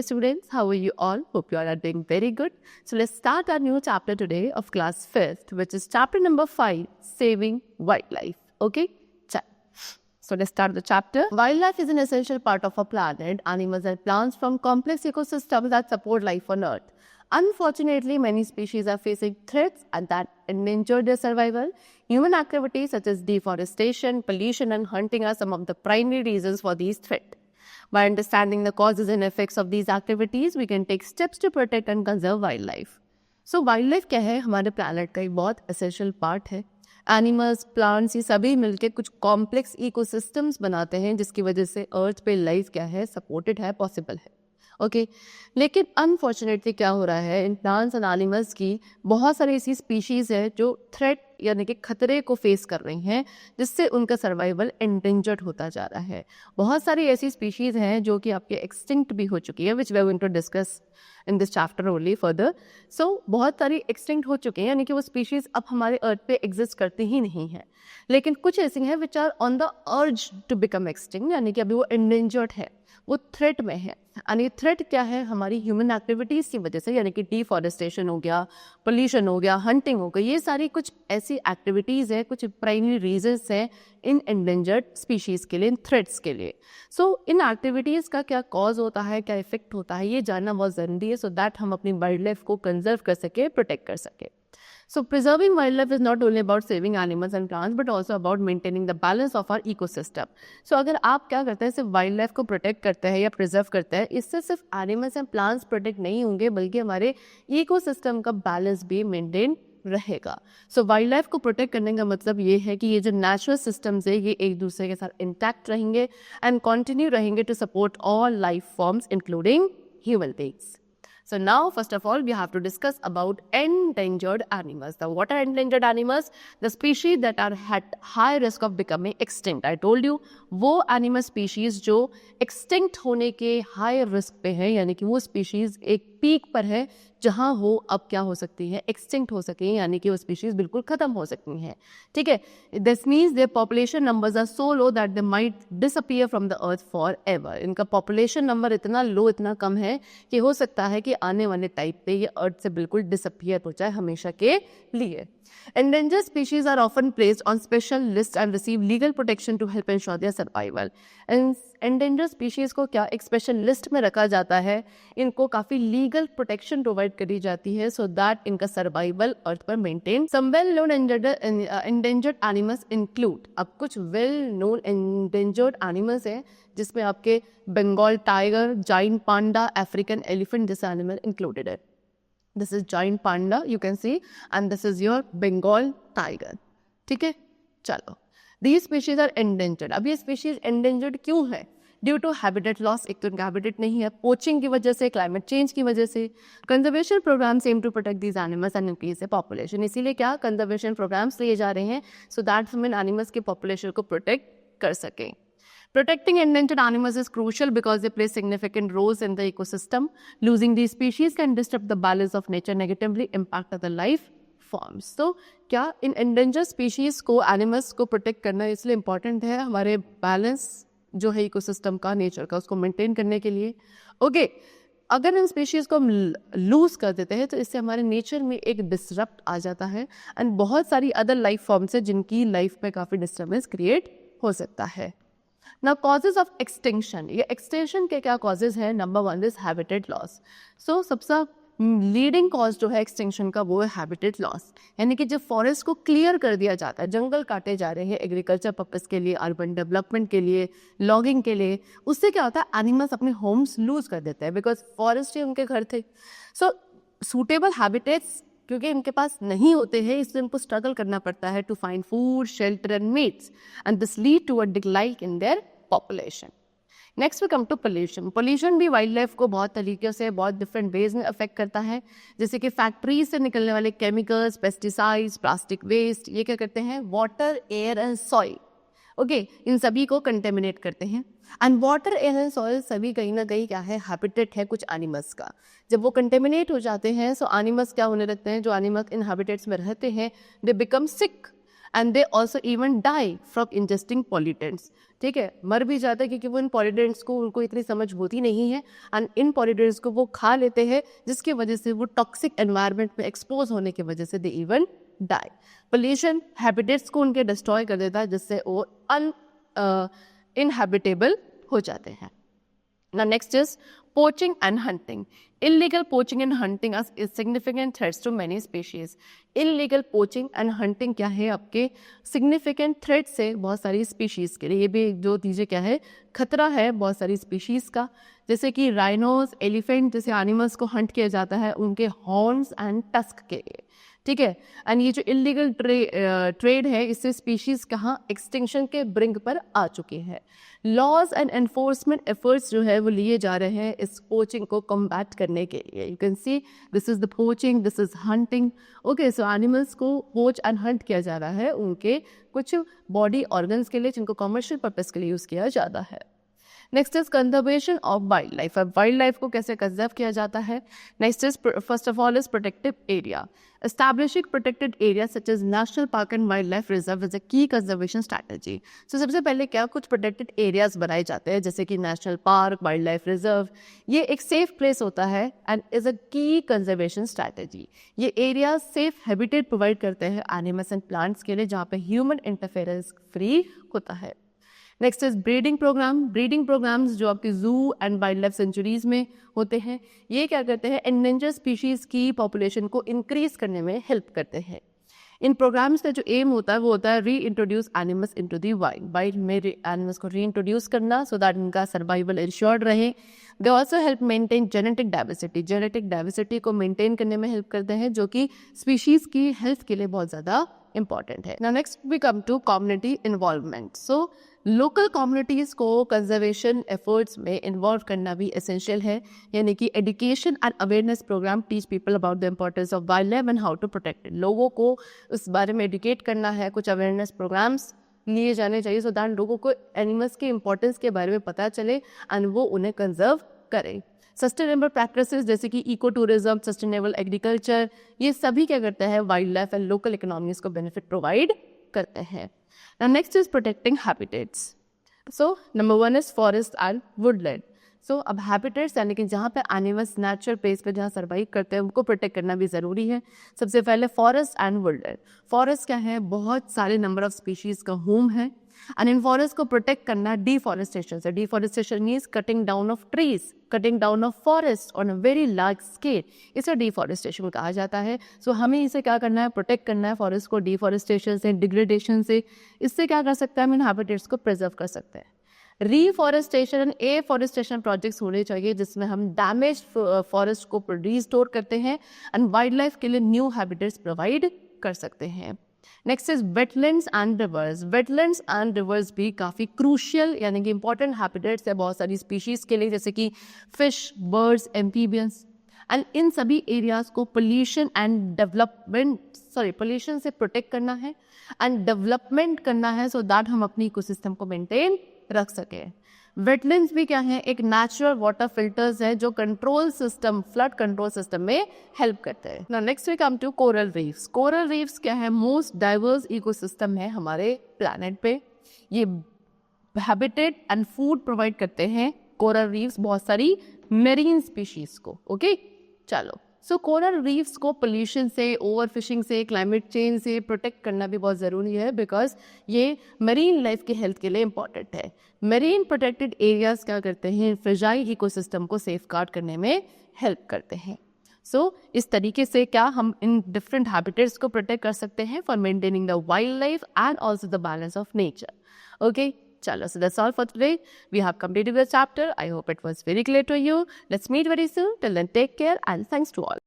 students, how are you all? Hope you all are doing very good. So let's start our new chapter today of class 5th, which is chapter number 5, Saving Wildlife. Okay? So let's start the chapter. Wildlife is an essential part of our planet. Animals and plants form complex ecosystems that support life on Earth. Unfortunately, many species are facing threats and that endanger their survival. Human activities such as deforestation, pollution, and hunting are some of the primary reasons for these threats. By understanding the causes and effects of these activities, we can take steps to protect and conserve wildlife. So wildlife क्या है? हमारे planet का एक बहुत essential part है. Animals, plants, ये सभी मिलके कुछ कॉम्प्लेक्स इकोसिस्टम्स बनाते हैं जिसकी वजह से अर्थ पे लाइफ क्या है, सपोर्टेड है, पॉसिबल है. ओके लेकिन अनफॉर्चुनेटली क्या हो रहा है, इन प्लांट्स एंड एनिमल्स की बहुत सारी ऐसी स्पीशीज़ है जो थ्रेट यानी कि खतरे को फेस कर रही हैं जिससे उनका सर्वाइवल एंडेंजर्ड होता जा रहा है. बहुत सारी ऐसी स्पीशीज़ हैं जो कि आपके एक्सटिंक्ट भी हो चुकी है, which we are going to discuss in this chapter only further. So बहुत सारी एक्सटिंक्ट हो चुके हैं यानी कि वो स्पीशीज़ अब हमारे अर्थ पे एग्जिस्ट करती ही नहीं है. लेकिन कुछ ऐसी हैं which are on the verge to become extinct यानी कि अभी वो एंडेंजर्ड है, वो थ्रेट में है. और ये थ्रेट क्या है, हमारी ह्यूमन एक्टिविटीज़ की वजह से यानी कि डिफॉरेस्टेशन हो गया, पोल्यूशन हो गया, हंटिंग हो गई, ये सारी कुछ ऐसी एक्टिविटीज़ है, कुछ प्राइमरी रीजंस हैं इन एंडेंजर्ड स्पीशीज़ के लिए, इन थ्रेट्स के लिए. सो इन एक्टिविटीज़ का क्या कॉज होता है, क्या इफेक्ट होता है, ये जानना बहुत ज़रूरी है सो दैट हम अपनी वाइल्ड लाइफ को कंजर्व कर सके, प्रोटेक्ट कर सके. So preserving wildlife is not only about saving animals and plants but also about maintaining the balance of our ecosystem. So अगर आप क्या करते हैं, सिर्फ वाइल्ड लाइफ को प्रोटेक्ट करते हैं या प्रिजर्व करते हैं, इससे सिर्फ एनिमल्स एंड प्लांट्स प्रोटेक्ट नहीं होंगे बल्कि हमारे इकोसिस्टम का बैलेंस भी मेंटेन रहेगा. सो वाइल्ड लाइफ को प्रोटेक्ट करने का मतलब ये है कि ये जो नेचुरल सिस्टम्स है ये एक दूसरे के साथ इंटैक्ट रहेंगे एंड कंटिन्यू रहेंगे to support all life forms including human beings. So now, first of all, we have to discuss about endangered animals. Now, what are endangered animals? The species that are at high risk of becoming extinct. I told you, वो animal species जो extinct होने के high risk पे है, यानी कि वो species एक पीक पर है जहाँ वो अब क्या हो सकती है, एक्सटिंक्ट हो सके, यानी कि वो स्पीशीज बिल्कुल खत्म हो सकती हैं. ठीक है, this means their population numbers are so low that they might disappear from the earth forever. इनका पॉपुलेशन नंबर इतना लो, इतना कम है कि हो सकता है कि आने वाले टाइप पे ये अर्थ से बिल्कुल डिसअपीयर हो जाए हमेशा के लिए. Endangered species are often placed on special lists and receive legal protection to help ensure their survival. Endangered species को क्या एक स्पेशल लिस्ट में रखा जाता है, इनको काफ़ी लीगल प्रोटेक्शन प्रोवाइड करी जाती है सो दैट इनका सर्वाइवल अर्थ पर maintain. Some well known endangered animals include, अब कुछ वेल नोन endangered animals हैं जिसमें आपके Bengal tiger, giant panda, African elephant, this animal included है. This is giant panda, you can see, and this is your Bengal tiger. ठीक है, चलो. These species are endangered. अब ये species endangered क्यों है? Due to habitat loss, एक तो इनका habitat नहीं है, poaching की वजह से, climate change की वजह से. Conservation programs aim to protect these animals and increase their population. इसीलिए क्या conservation programs लिए जा रहे हैं so that हम इन animals के population को protect कर सकें. Protecting endangered animals is crucial because they play significant roles in the ecosystem. Losing these species can disrupt the balance of nature, negatively impact other life forms. So, क्या इन endangered species को, animals को protect करना इसलिए important है हमारे balance जो है ecosystem का, nature का, उसको maintain करने के लिए. Okay, अगर इन species को हम lose कर देते हैं तो इससे हमारे nature में एक disrupt आ जाता है and बहुत सारी other life forms है जिनकी life में काफ़ी disturbance create हो सकता है. Now causes of extinction, ये extinction के क्या causes हैं? Number 1 is habitat loss. So सबसे लीडिंग कॉज जो है एक्सटिंक्शन का वो है हैबिटेट लॉस, यानी कि जब फॉरेस्ट को क्लियर कर दिया जाता है, जंगल काटे जा रहे हैं एग्रीकल्चर पर्पस के लिए, अर्बन डेवलपमेंट के लिए, लॉगिंग के लिए, उससे क्या होता है एनिमल्स अपने होम्स लूज कर देते हैं बिकॉज फॉरेस्ट ही उनके घर थे. सो सूटेबल हैबिटेट्स क्योंकि इनके पास नहीं होते हैं इसलिए इनको स्ट्रगल करना पड़ता है to find food, shelter and mates and this lead to a decline in their population. Next we come to pollution. Pollution भी वाइल्ड लाइफ को बहुत तरीके से, बहुत डिफरेंट वेज में अफेक्ट करता है, जैसे कि फैक्ट्रीज से निकलने वाले केमिकल्स, पेस्टिसाइड्स, प्लास्टिक वेस्ट, ये क्या करते हैं water, air and soil, okay, इन सभी को कंटेमिनेट करते हैं. And water, air and soil सभी कहीं ना कहीं क्या है, हैबिटेट है कुछ एनिमल्स का. जब वो कंटेमिनेट हो जाते हैं सो एनिमल्स क्या होने लगते हैं, जो एनिमल्स इन हैबिटेट्स में रहते हैं they become sick and they also even die from ingesting pollutants, ठीक है, मर भी जाता है क्योंकि वो इन पॉल्यूटेंट्स को उनको इतनी समझ होती नहीं है एंड इन पॉल्यूटेंट्स को वो खा लेते हैं, जिसकी वजह से वो टॉक्सिक एनवायरनमेंट में एक्सपोज होने की वजह से they even die. Pollution habitats को उनके डिस्ट्रॉय कर देता है, जिससे वो इनहैबिटेबल हो जाते हैं। Now next is poaching and hunting. Illegal poaching and hunting are significant threats to many species. Illegal poaching and hunting क्या है आपके significant threats है बहुत सारी species के लिए, ये भी जो चीज़ें क्या है खतरा है बहुत सारी species का, जैसे कि rhinos, elephant जैसे animals को hunt किया जाता है उनके horns and tusk के लिए, ठीक है। एंड ये जो इलीगल ट्रेड है इससे स्पीशीज कहाँ एक्सटिंक्शन के ब्रिंक पर आ चुके हैं। लॉज एंड एनफोर्समेंट एफर्ट्स जो है वो लिए जा रहे हैं इस पोचिंग को कम्बैट करने के लिए। You can see this is the poaching, this is hunting. Okay, so animals को पोच एंड हंट किया जा रहा है उनके कुछ बॉडी ऑर्गन्स के लिए जिनको कमर्शियल पर्पज के लिए यूज किया जाता है। Next is conservation of wild life. अब वाइल्ड लाइफ को कैसे कंजर्व किया जाता है। Next is first of all is protective area. Establishing protected area such as national park and wild life reserve is a key conservation strategy. सो सबसे पहले क्या कुछ प्रोटेक्टेड एरियाज बनाए जाते हैं जैसे कि national park, wild life reserve. ये एक सेफ प्लेस होता है and is a key conservation strategy. ये एरिया सेफ हैबिटेट प्रोवाइड करते हैं एनिमल्स एंड प्लांट्स के लिए जहाँ पे ह्यूमन इंटरफेरेंस फ्री होता है। Next is breeding program. Breeding programs जो आपके जू एंड वाइल्ड लाइफ सेंचुरीज में होते हैं ये क्या करते हैं एंडेंजर स्पीशीज की पॉपुलेशन को इंक्रीज करने में हेल्प करते हैं। इन प्रोग्राम्स का जो एम होता है वो होता है री introduce animals into the wild. Wild में एनिमल्स को री इंट्रोड्यूस करना सो दैट इनका सर्वाइवल इंश्योर्ड रहे। They also help maintain genetic diversity. Genetic diversity को मेंटेन करने में हेल्प करते हैं जो कि स्पीशीज की हेल्थ के लिए बहुत ज़्यादा इंपॉर्टेंट है। Now next we come to community involvement. So local communities को कंजर्वेशन एफर्ट्स में इन्वॉल्व करना भी एसेंशियल है, यानी कि education and awareness program teach people about the importance of wild life and how to protect it. लोगों को उस बारे में एजुकेट करना है, कुछ अवेयरनेस प्रोग्राम्स लिए जाने चाहिए सो दैट लोगों को एनिमल्स के इंपॉर्टेंस के बारे में पता चले एंड वो उन्हें कंजर्व करें। सस्टेनेबल प्रैक्टिसेस जैसे कि इको टूरिज्म, सस्टेनेबल एग्रीकल्चर, ये सभी क्या करते हैं wild life and local economies को बेनिफिट प्रोवाइड करते हैं। Now next is protecting habitats. So number one is forest and woodland. So अब habitats यानी कि जहाँ पे एनिमल्स नेचुरल प्लेस पे जहाँ सर्वाइव करते हैं उनको प्रोटेक्ट करना भी ज़रूरी है। सबसे पहले फॉरेस्ट एंड woodland. फॉरेस्ट क्या है बहुत सारे नंबर ऑफ स्पीशीज़ का होम है एंड इन फॉरेस्ट को प्रोटेक्ट करना डिफॉरेस्टेशन से। Deforestation means cutting down of trees, cutting down of forest on a very large scale, इसे डिफॉरेस्टेशन कहा जाता है। सो हमें इसे क्या करना है प्रोटेक्ट करना है फॉरेस्ट को डिफॉरेस्टेशन से, डिग्रेडेशन से। इससे क्या कर सकते हैं हम इन हैबिटेट्स को प्रिजर्व कर सकते हैं। रीफॉरेस्टेशन एंड एफॉरेस्टेशन प्रोजेक्ट्स होने चाहिए जिसमें हम डैमेज फॉरेस्ट को रिस्टोर करते हैं एंड वाइल्ड लाइफ के लिए न्यू हैबिटेट्स प्रोवाइड कर सकते हैं। Next is wetlands and reverse. Wetlands and reverse भी काफ़ी क्रूशियल यानी कि इंपॉर्टेंट हैबिटेट्स है बहुत सारी स्पीशीज़ के लिए जैसे कि fish, birds, amphibians. And in सभी एरियाज़ को पोल्यूशन से प्रोटेक्ट करना है एंड डेवलपमेंट करना है सो दैट हम अपनी इकोसिस्टम को मेंटेन रख सकें। वेटलैंड्स भी क्या है एक नेचुरल वाटर फिल्टर्स है जो control system, flood control system में हेल्प करते हैं। Now next we come to coral reefs. Coral reefs क्या है मोस्ट डाइवर्स इकोसिस्टम है हमारे प्लैनेट पे। ये हैबिटेट एंड फूड प्रोवाइड करते हैं कोरल रीफ्स बहुत सारी मेरीन स्पीशीज को। ओके चलो, सो कोरल रीफ्स को पोल्यूशन से, ओवरफिशिंग से, क्लाइमेट चेंज से प्रोटेक्ट करना भी बहुत ज़रूरी है बिकॉज ये मरीन लाइफ की हेल्थ के लिए इंपॉर्टेंट है। मरीन प्रोटेक्टेड एरियाज क्या करते हैं फ्रेजाइल इकोसिस्टम को सेफगार्ड करने में हेल्प करते हैं। सो इस तरीके से क्या हम इन डिफरेंट हैबिटेट्स को प्रोटेक्ट कर सकते हैं for maintaining the wild life and also the balance of nature. Okay chalo, so that's all for today. We have completed the chapter. I hope it was very clear to you. Let's meet very soon. Till then, take care and thanks to all.